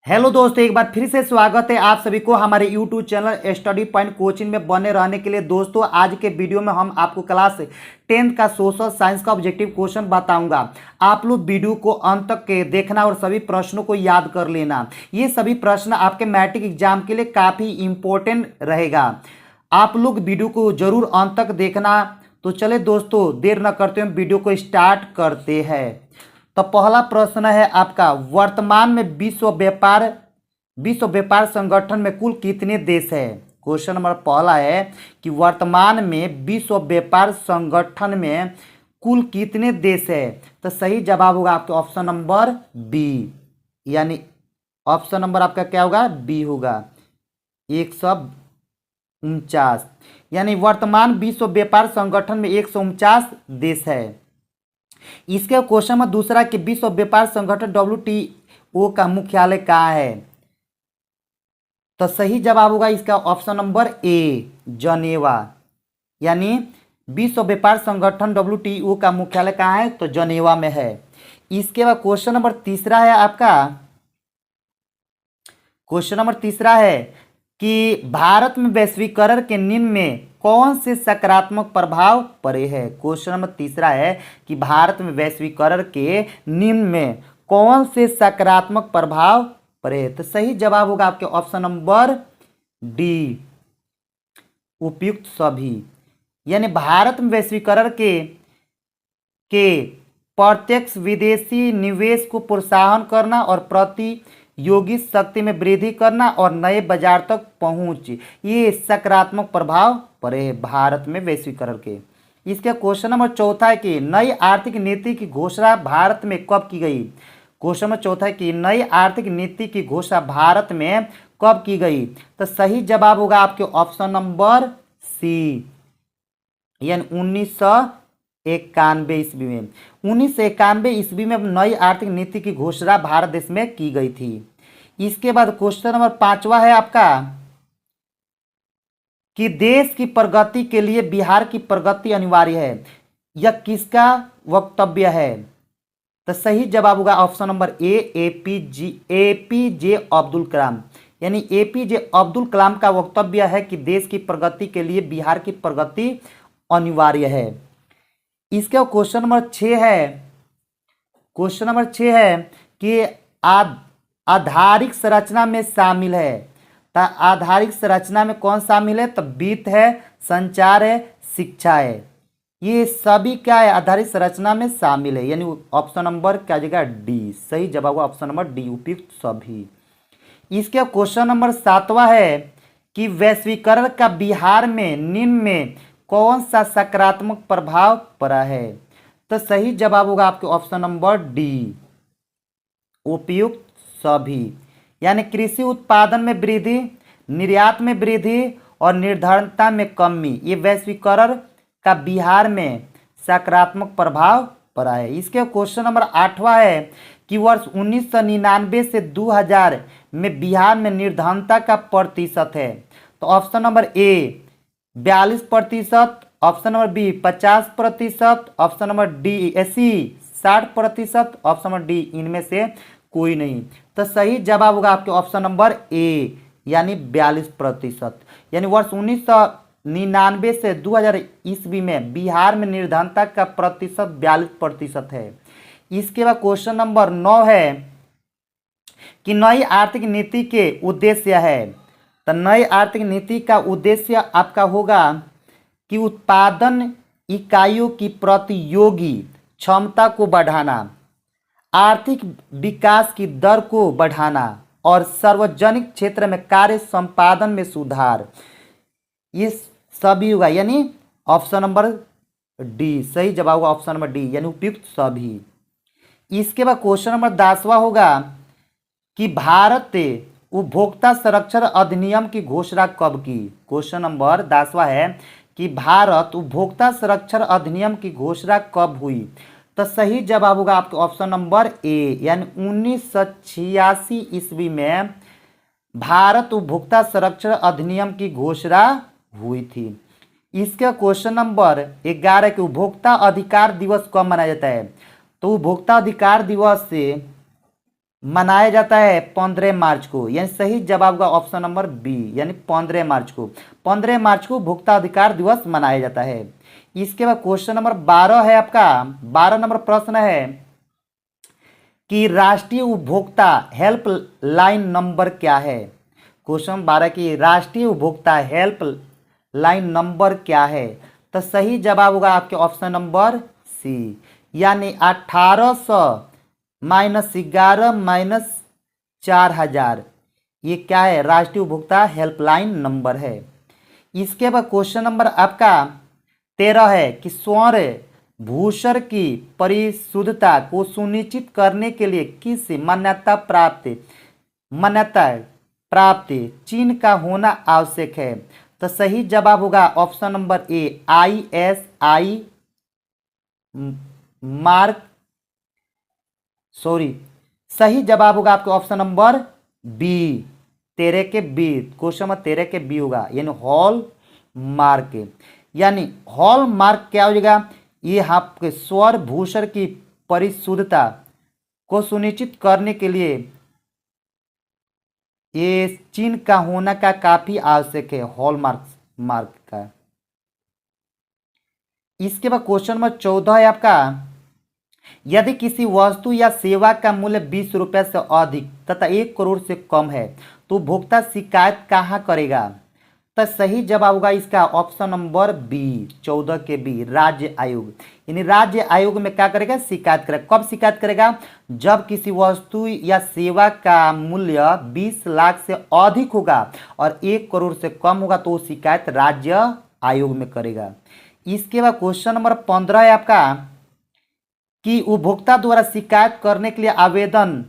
Hello दोस्तों, एक बार फिर से स्वागत है आप सभी को हमारे YouTube channel study point coaching में बने रहने के लिए। दोस्तों, आज के वीडियो में हम आपको क्लास 10th का सोशल साइंस का ऑब्जेक्टिव क्वेश्चन बताऊंगा। आप लोग वीडियो को अंत तक के देखना और सभी प्रश्नों को याद कर लेना। ये सभी प्रश्न आपके मैट्रिक एग्जाम के लिए काफ़ी इंपॉर्टेंट रहेगा। आप लोग वीडियो को जरूर अंत तक देखना। तो चले दोस्तों, देर न करते हुए वीडियो को स्टार्ट करते हैं। तो पहला प्रश्न है आपका, वर्तमान में विश्व व्यापार संगठन में कुल कितने देश है। क्वेश्चन नंबर पहला है कि वर्तमान में विश्व व्यापार संगठन में कुल कितने देश है। तो सही जवाब होगा आपके ऑप्शन नंबर बी, यानी ऑप्शन नंबर आपका क्या होगा, बी होगा, 149। यानी वर्तमान विश्व व्यापार संगठन में 149 देश है। इसके क्वेश्चन में दूसरा कि विश्व व्यापार संगठन WTO का मुख्यालय कहाँ है। तो सही जवाब होगा इसका ऑप्शन नंबर ए, जनेवा। यानी विश्व व्यापार संगठन WTO का मुख्यालय कहाँ है, तो जनेवा में है। इसके बाद क्वेश्चन नंबर तीसरा है आपका, क्वेश्चन नंबर तीसरा है कि भारत में वैश्वीकरण के निम्न में कौन से सकारात्मक प्रभाव पड़े हैं। क्वेश्चन नंबर तीसरा है कि भारत में वैश्वीकरण के निम्न में कौन से सकारात्मक प्रभाव पड़े हैं। तो सही जवाब होगा आपके ऑप्शन नंबर डी, उपयुक्त सभी। यानी भारत में वैश्वीकरण के प्रत्यक्ष विदेशी निवेश को प्रोत्साहन करना और प्रतियोगी शक्ति में वृद्धि करना और नए बाजार तक पहुंच, ये सकारात्मक प्रभाव पड़े हैं भारत में वैश्वीकरण के। इसके क्वेश्चन नंबर चौथा है कि नई आर्थिक नीति की घोषणा भारत में कब की गई। क्वेश्चन नंबर चौथा है कि नई आर्थिक नीति की घोषणा भारत में कब की गई। तो सही जवाब होगा आपके ऑप्शन नंबर सी, यानी 1991 ईस्वी में। 1991 ईस्वी में नई आर्थिक नीति की घोषणा भारत देश में की गई थी। इसके बाद क्वेश्चन नंबर पांचवा है आपका कि देश की प्रगति के लिए बिहार की प्रगति अनिवार्य है, यह किसका वक्तव्य है। तो सही जवाब होगा option number A, APJ Abdul Kalam. यानी एपीजे अब्दुल कलाम का वक्तव्य है कि देश की प्रगति के लिए बिहार की प्रगति अनिवार्य है। इसका क्वेश्चन नंबर 6 है, क्वेश्चन नंबर 6 है कि आधारिक संरचना में शामिल है। तो आधारिक संरचना में कौन शामिल है, तो वित्त है, संचार है, शिक्षा है, ये सभी क्या है, आधारित संरचना में शामिल है। यानी ऑप्शन नंबर क्या जगह डी, सही जवाब होगा ऑप्शन नंबर डी, उपयुक्त सभी। इसके क्वेश्चन नंबर 7वां है कि वैश्वीकरण का बिहार में निम्न में कौन सा सकारात्मक प्रभाव पड़ा है। तो सही जवाब होगा आपके ऑप्शन नंबर डी, उपयुक्त सभी। यानी कृषि उत्पादन में वृद्धि, निर्यात में वृद्धि और निर्धारणता में कमी, ये वैश्वीकरण का बिहार में सकारात्मक प्रभाव पड़ा है। इसके क्वेश्चन नंबर 8वां है कि वर्ष 1999 से 2000 में बिहार में निर्धनता का प्रतिशत है। तो option number A 42%, option number B 50%, option number D 60%, option number D इनमें से कोई नहीं। तो सही जवाब होगा आपके ऑप्शन नंबर ए, यानी 42%। यानी वर्ष 1999 से 2000 ईस्वी में बिहार में निर्धनता का प्रतिशत 42% है। इसके बाद क्वेश्चन नंबर 9 है कि नई आर्थिक नीति के उद्देश्य है। तो नई आर्थिक नीति का उद्देश्य आपका होगा कि उत्पादन इकाइयों की प्रतियोगी क्षमता को बढ़ाना, आर्थिक विकास की दर को बढ़ाना और सार्वजनिक क्षेत्र में कार्य संपादन में सुधार, ये सभी होगा। यानी ऑप्शन नंबर डी, सही जवाब होगा ऑप्शन नंबर डी, यानी उपयुक्त सभी। इसके बाद क्वेश्चन नंबर 10वां होगा कि भारत उपभोक्ता संरक्षण अधिनियम की घोषणा कब की। क्वेश्चन नंबर 10वां है कि भारत उपभोक्ता संरक्षण अधिनियम की घोषणा कब हुई। तो सही जवाब होगा आपके ऑप्शन नंबर ए, यानी 1986 ईस्वी में भारत उपभोक्ता संरक्षण अधिनियम की घोषणा हुई थी। इसका क्वेश्चन नंबर 11 के उपभोक्ता अधिकार दिवस कब मनाया जाता है। तो उपभोक्ता अधिकार दिवस से मनाया जाता है 15 मार्च को, यानी सही जवाब का ऑप्शन नंबर बी, यानी 15 मार्च को। 15 मार्च को उपभोक्ता अधिकार दिवस मनाया जाता है। इसके बाद क्वेश्चन नंबर 12 है आपका। 12 नंबर प्रश्न है कि राष्ट्रीय उपभोक्ता हेल्पलाइन नंबर क्या है। क्वेश्चन 12 की राष्ट्रीय उपभोक्ता हेल्पलाइन नंबर क्या है। तो सही जवाब होगा आपके ऑप्शन नंबर सी, यानी 1800 -11 -4000, ये क्या है, राष्ट्रीय उपभोक्ता हेल्पलाइन नंबर है। इसके बाद क्वेश्चन नंबर आपका 13 है कि स्वर्ण भूषण की परिशुद्धता को सुनिश्चित करने के लिए किस मान्यता प्राप्त चिन्ह का होना आवश्यक है। तो सही जवाब होगा ऑप्शन नंबर ए, ISI मार्क, सॉरी, सही जवाब होगा आपके ऑप्शन नंबर बी, 13 के बी, क्वेश्चन नंबर 13 के बी होगा, यानी हॉल मार्क। यानी हॉल मार्क क्या हो जाएगा, ये आपके स्वर्ण भूषण की परिशुद्धता को सुनिश्चित करने के लिए ये चिन्ह का होना का काफी आवश्यक है, हॉल मार्क का। इसके बाद क्वेश्चन नंबर 14 है आपका, यदि किसी वस्तु या सेवा का मूल्य 20 रुपये से अधिक तथा 1 करोड़ से कम है तो उपभोक्ता शिकायत कहाँ करेगा। तो सही जवाब होगा इसका ऑप्शन नंबर बी, 14 के बी, राज्य आयोग। यानी राज्य आयोग में क्या करेगा, शिकायत करेगा। कब शिकायत करेगा, जब किसी वस्तु या सेवा का मूल्य 20 लाख से अधिक होगा और 1 करोड़ से कम होगा तो शिकायत राज्य आयोग में करेगा। इसके बाद क्वेश्चन नंबर 15 है आपका कि उपभोक्ता द्वारा शिकायत करने के लिए आवेदन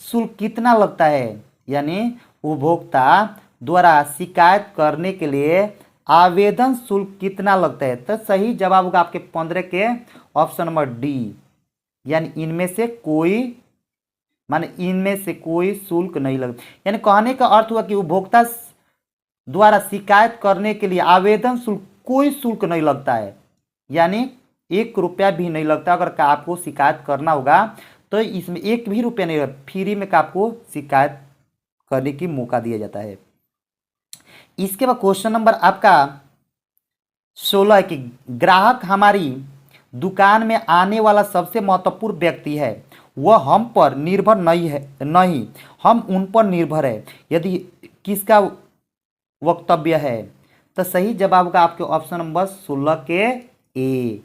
शुल्क कितना लगता है। यानी उपभोक्ता द्वारा शिकायत करने के लिए आवेदन शुल्क कितना लगता है। तो सही जवाब होगा आपके 15 के ऑप्शन नंबर डी, यानी इनमें से कोई शुल्क नहीं लगता। यानी कहने का अर्थ हुआ कि उपभोक्ता द्वारा शिकायत करने के लिए आवेदन शुल्क कोई शुल्क नहीं लगता है, यानी 1 रुपया भी नहीं लगता। अगर आपको शिकायत करना होगा तो इसमें 1 भी रुपया नहीं लगता, फ्री में आपको शिकायत करने की मौका दिया जाता है। इसके बाद क्वेश्चन नंबर आपका 16 है कि ग्राहक हमारी दुकान में आने वाला सबसे महत्वपूर्ण व्यक्ति है, वह हम पर निर्भर नहीं हम उन पर निर्भर है। यदि किसका वक्तव्य है, तो सही जवाब का आपके ऑप्शन नंबर 16 के ए,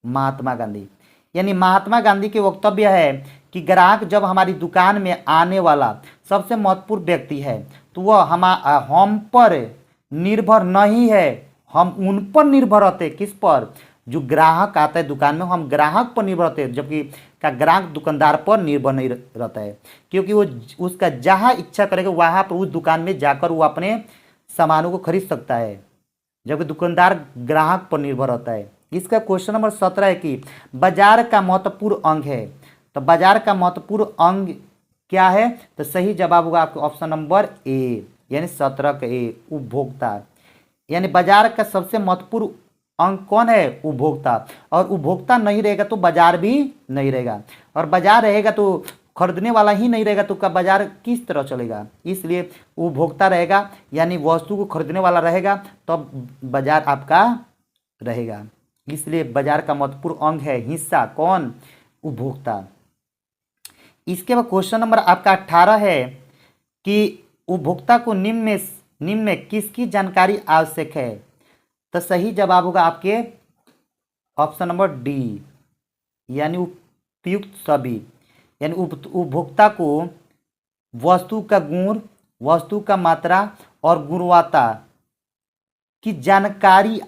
महात्मा गांधी। यानी महात्मा गांधी के वक्तव्य है कि ग्राहक जब हमारी दुकान में आने वाला सबसे महत्वपूर्ण व्यक्ति है तो वह हम पर निर्भर नहीं है, हम उन पर निर्भर रहते। किस पर, जो ग्राहक आता है दुकान में, हम ग्राहक पर निर्भर रहते हैं, जबकि का ग्राहक दुकानदार पर निर्भर नहीं रहता है, क्योंकि वो उसका जहाँ इच्छा करेगा वहाँ पर उस दुकान में जाकर वो अपने सामानों को खरीद सकता है, जबकि दुकानदार ग्राहक पर निर्भर रहता है। इसका क्वेश्चन नंबर 17 है कि बाजार का महत्वपूर्ण अंग है। तो बाजार का महत्वपूर्ण अंग क्या है, तो सही जवाब होगा आपके ऑप्शन नंबर ए, यानी 17 का ए, उपभोक्ता। यानी बाजार का सबसे महत्वपूर्ण अंग कौन है, उपभोक्ता। और उपभोक्ता नहीं रहेगा तो बाजार भी नहीं रहेगा, और बाजार रहेगा तो खरीदने वाला ही नहीं रहेगा तो का बाजार किस तरह चलेगा। इसलिए उपभोक्ता रहेगा, यानी वस्तु को खरीदने वाला रहेगा तब तो बाजार आपका रहेगा। इसलिए बाजार का महत्वपूर्ण अंग है, हिस्सा कौन, उपभोक्ता। इसके बाद क्वेश्चन नंबर आपका 18 है कि उपभोक्ता को निम्न में किसकी जानकारी आवश्यक है। तो सही जवाब होगा आपके ऑप्शन नंबर डी, यानी उपयुक्त सभी। यानी उपभोक्ता को वस्तु का गुण, वस्तु का मात्रा और गुणवत्ता की जानकारी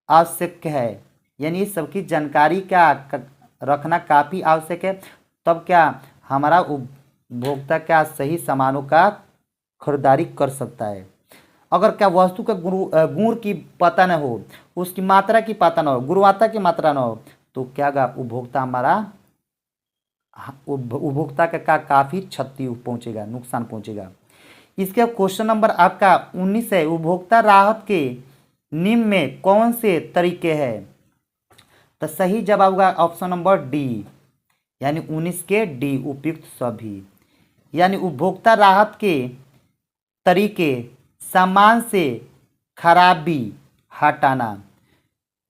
आवश्यक है। यानी इस सबकी जानकारी क्या रखना काफ़ी आवश्यक है, तब क्या हमारा उपभोक्ता क्या सही सामानों का खरीदारी कर सकता है। अगर क्या वस्तु का गुण की पता न हो, उसकी मात्रा की पता न हो, गुणवत्ता की मात्रा न हो, तो क्या उपभोक्ता हमारा उपभोक्ता का काफ़ी क्षति पहुंचेगा, नुकसान पहुंचेगा। इसके क्वेश्चन नंबर आपका 19 है, उपभोक्ता राहत के निम्न में कौन से तरीके हैं। तो सही जवाब होगा ऑप्शन नंबर डी, यानी 19 के डी उपयुक्त सभी। यानी उपभोक्ता राहत के तरीके सामान से खराबी हटाना,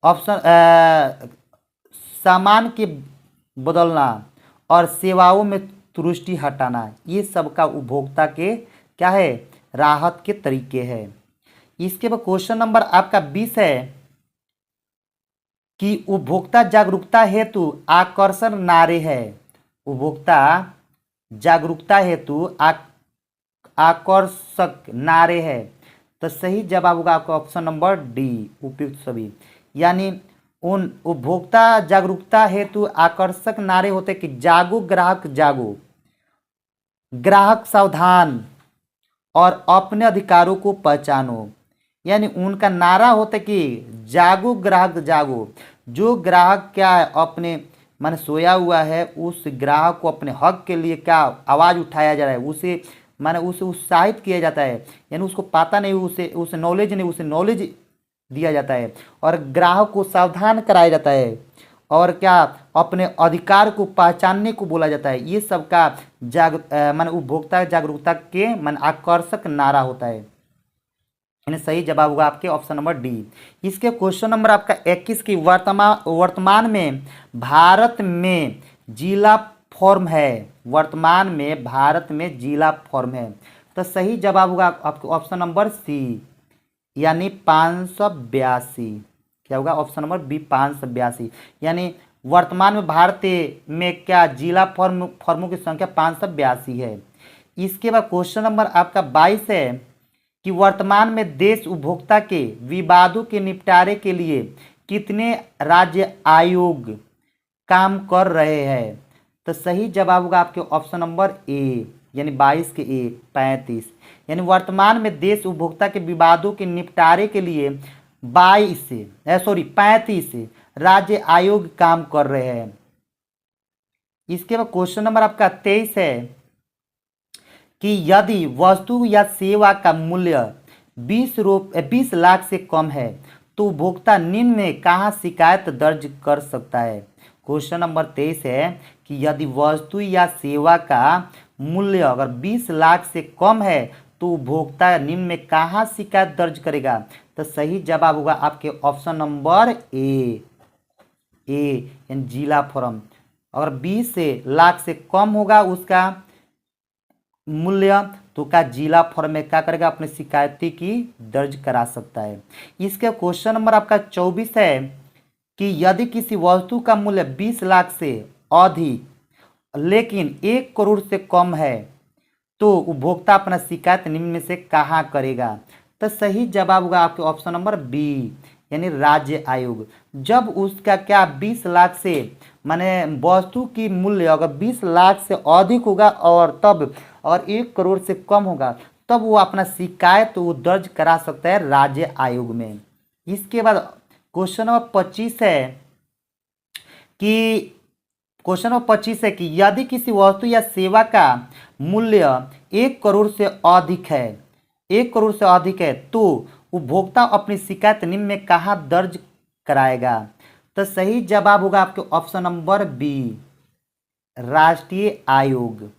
ऑप्शन सामान के बदलना और सेवाओं में त्रुटि हटाना, ये सब का उपभोक्ता के क्या है, राहत के तरीके हैं। इसके बाद क्वेश्चन नंबर आपका 20 है कि उपभोक्ता जागरूकता हेतु आकर्षण नारे है। उपभोक्ता जागरूकता हेतु आकर्षक नारे है। तो सही जवाब होगा आपका ऑप्शन नंबर डी उपयुक्त सभी। यानी उन उपभोक्ता जागरूकता हेतु आकर्षक नारे होते कि जागो ग्राहक जागो, ग्राहक सावधान और अपने अधिकारों को पहचानो। यानी उनका नारा होता कि जागो ग्राहक जागो, जो ग्राहक क्या है अपने मन सोया हुआ है, उस ग्राहक को अपने हक के लिए क्या आवाज़ उठाया जा रहा है, उसे माने उसे उत्साहित किया जाता है। यानी उसको पता नहीं, उसे नॉलेज नहीं, उसे नॉलेज दिया जाता है और ग्राहक को सावधान कराया जाता है और क्या अपने अधिकार को पहचानने को बोला जाता है। ये सब का मन उपभोक्ता जागरूकता के मन आकर्षक नारा होता है। यानी सही जवाब होगा आपके ऑप्शन नंबर डी। इसके क्वेश्चन नंबर आपका 21 की वर्तमान में भारत में जिला फॉर्म है। वर्तमान में भारत में जिला फॉर्म है। तो सही जवाब होगा आपके ऑप्शन नंबर सी, यानी 582। क्या होगा ऑप्शन नंबर बी 582। यानी वर्तमान में भारत में क्या जिला फॉर्मों की संख्या 582 है। इसके बाद क्वेश्चन नंबर आपका 22 है कि वर्तमान में देश उपभोक्ता के विवादों के निपटारे के लिए कितने राज्य आयोग काम कर रहे हैं। तो सही जवाब होगा आपके ऑप्शन नंबर ए, यानी 22 के ए 35। यानी वर्तमान में देश उपभोक्ता के विवादों के निपटारे के लिए 35 राज्य आयोग काम कर रहे हैं। इसके बाद क्वेश्चन नंबर आपका 23 है कि यदि वस्तु या सेवा का मूल्य 20 लाख से कम है तो उपभोक्ता निम्न में कहाँ शिकायत दर्ज कर सकता है। क्वेश्चन नंबर 23 है कि यदि वस्तु या सेवा का मूल्य अगर 20 लाख से कम है तो उपभोक्ता निम्न में कहाँ शिकायत दर्ज करेगा। तो सही जवाब होगा आपके ऑप्शन नंबर ए यानी जिला फॉर्म। अगर 20 लाख से कम होगा उसका मूल्य तो का जिला फॉर्म में क्या करेगा, अपने शिकायती की दर्ज करा सकता है। इसके क्वेश्चन नंबर आपका 24 है कि यदि किसी वस्तु का मूल्य 20 लाख से अधिक लेकिन 1 करोड़ से कम है तो उपभोक्ता अपना शिकायत निम्न में से कहाँ करेगा। तो सही जवाब होगा आपके ऑप्शन नंबर बी, यानी राज्य आयोग। जब उसका क्या 20 लाख से माने वस्तु की मूल्य अगर 20 लाख से अधिक होगा और तब और 1 करोड़ से कम होगा तब वो अपना शिकायत वो दर्ज करा सकता है राज्य आयोग में। इसके बाद क्वेश्चन नंबर 25 है कि यदि किसी वस्तु या सेवा का मूल्य 1 करोड़ से अधिक है तो उपभोक्ता अपनी शिकायत निम्न में कहाँ दर्ज कराएगा। तो सही जवाब होगा आपके ऑप्शन नंबर बी, राष्ट्रीय आयोग।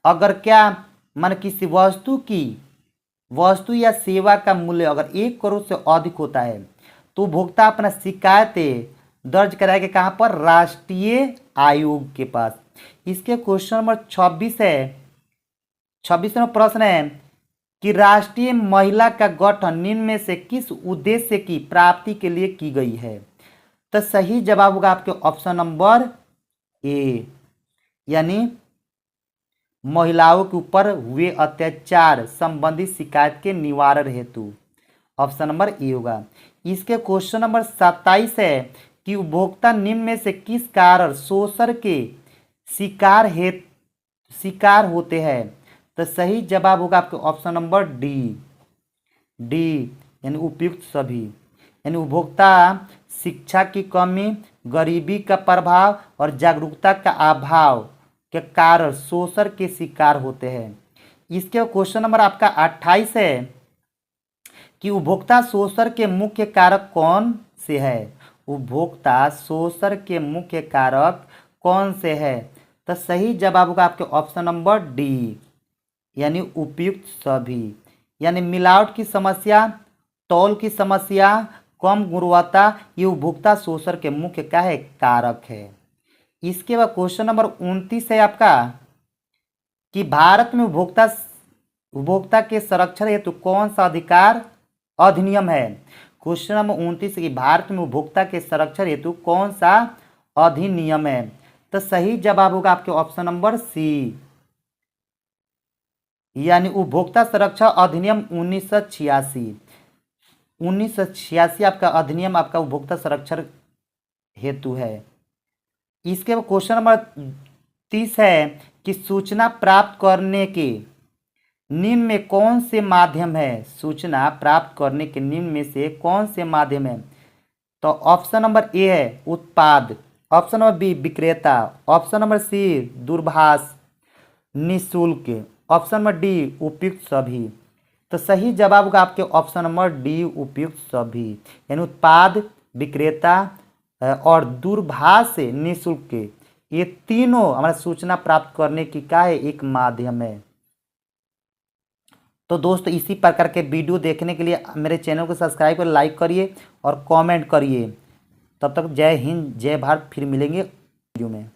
अगर क्या मान किसी वस्तु या सेवा का मूल्य अगर 1 करोड़ से अधिक होता है तो उपभोक्ता अपना शिकायत दर्ज कराएगा कहाँ पर, राष्ट्रीय आयोग के पास। इसके क्वेश्चन नंबर 26 है। 26वां प्रश्न है कि राष्ट्रीय महिला का गठन निम्न में से किस उद्देश्य की प्राप्ति के लिए की गई है। तो सही जवाब होगा आपके ऑप्शन नंबर ए, यानी महिलाओं के ऊपर हुए अत्याचार संबंधी शिकायत के निवारण हेतु। ऑप्शन नंबर ए होगा। इसके क्वेश्चन नंबर 27 है कि उपभोक्ता निम्न में से किस कारण शोषण के शिकार होते हैं। तो सही जवाब होगा आपके ऑप्शन नंबर डी यानी उपयुक्त सभी। यानी उपभोक्ता शिक्षा की कमी, गरीबी का प्रभाव और जागरूकता का अभाव के कारण शोषण के शिकार होते हैं। इसके क्वेश्चन नंबर आपका 28 है कि उपभोक्ता शोषण के मुख्य कारक कौन से है। उपभोक्ता शोषण के मुख्य कारक कौन से है। तो सही जवाब होगा आपके ऑप्शन नंबर डी, यानी उपयुक्त सभी। यानी मिलावट की समस्या, तौल की समस्या, कम गुणवत्ता, ये उपभोक्ता शोषण के मुख्य क्या है, कारक है। इसके बाद क्वेश्चन नंबर 29 है आपका कि भारत में उपभोक्ता के संरक्षण हेतु कौन सा अधिकार अधिनियम है। क्वेश्चन नंबर 29 कि भारत में उपभोक्ता के संरक्षण हेतु कौन सा अधिनियम है। तो सही जवाब होगा आपके ऑप्शन नंबर सी, यानी उपभोक्ता संरक्षण अधिनियम 1986। 1986 आपका अधिनियम आपका उपभोक्ता संरक्षण हेतु है। इसके बाद क्वेश्चन नंबर 30 है कि सूचना प्राप्त करने के निम्न में कौन से माध्यम है। सूचना प्राप्त करने के निम्न में से कौन से माध्यम है। तो ऑप्शन नंबर ए है उत्पाद, ऑप्शन नंबर बी विक्रेता, ऑप्शन नंबर सी दूरभाष निःशुल्क, ऑप्शन नंबर डी उपयुक्त सभी। तो सही जवाब होगा आपके ऑप्शन नंबर डी उपयुक्त सभी, यानी उत्पाद, विक्रेता और दूरभाष से निःशुल्क, ये तीनों हमारा सूचना प्राप्त करने की क्या है, एक माध्यम है। तो दोस्तों इसी प्रकार के वीडियो देखने के लिए मेरे चैनल को सब्सक्राइब कर लाइक करिए और कमेंट करिए। तब तक जय हिंद जय भारत, फिर मिलेंगे वीडियो में।